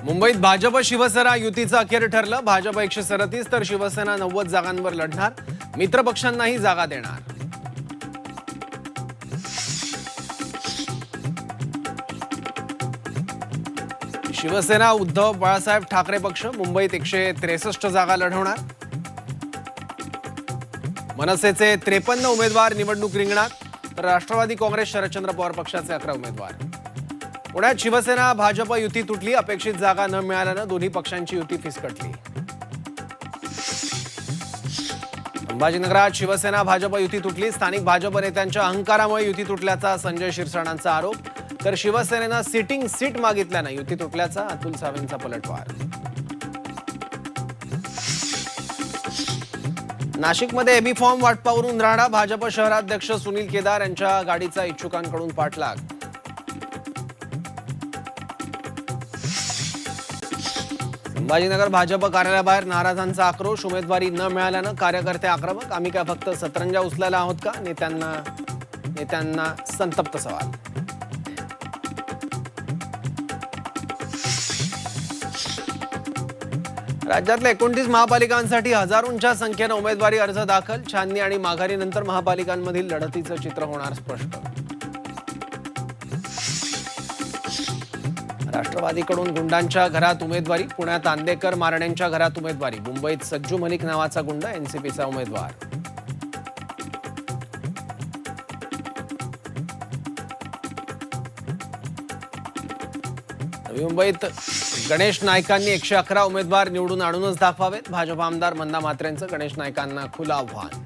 मुंबईत भाजप शिवसेना युतीचं अखेर ठरलं. भाजप 137 तर शिवसेना 90 जागांवर लढणार. मित्र पक्षांनाही जागा देणार. शिवसेना उद्धव बाळासाहेब ठाकरे पक्ष मुंबईत 163 जागा लढवणार. मनसेचे 53 उमेदवार निवडणूक रिंगणात, तर राष्ट्रवादी काँग्रेस शरदचंद्र पवार पक्षाचे 11 उमेदवार. पुण्यात शिवसेना भाजप युती तुटली. अपेक्षित जागा न मिळाल्यानं दोन्ही पक्षांची युती फिसकटली. संभाजीनगरात शिवसेना भाजप युती तुटली. स्थानिक भाजप नेत्यांच्या अहंकारामुळे युती तुटल्याचा संजय शिरसाटांचा आरोप, तर शिवसेनेनं सिटिंग सीट मागितल्यानं युती तुटल्याचा अतुल सावेंचा पलटवार. नाशिकमध्ये एबी फॉर्म वाटपावरून राणा. भाजप शहराध्यक्ष सुनील केदार यांच्या गाडीचा इच्छुकांकडून पाठलाग. संभाजीनगर भाजप कार्यालयाबाहेर नाराजांचा आक्रोश. उमेदवारी न मिळाल्यानं कार्यकर्ते आक्रमक. आम्ही काय फक्त सतरंजा उचलायला आहोत का? नेत्यांना संतप्त सवाल. राज्यातल्या 29 महापालिकांसाठी हजारोंच्या संख्येनं उमेदवारी अर्ज दाखल. छाननी आणि माघारीनंतर महापालिकांमधील लढतीचं चित्र होणार स्पष्ट. राष्ट्रवादीकडून गुंडांच्या घरात उमेदवारी. पुण्यात आंदेकर मारण्यांच्या घरात उमेदवारी. मुंबईत सज्जू मलिक नावाचा गुंड एनसीपीचा उमेदवार. नवी मुंबईत गणेश नाईकांनी 111 उमेदवार निवडून आणूनच दाखवावेत. भाजप आमदार मंदा म्हात्रेंचं गणेश नाईकांना खुलं आव्हान.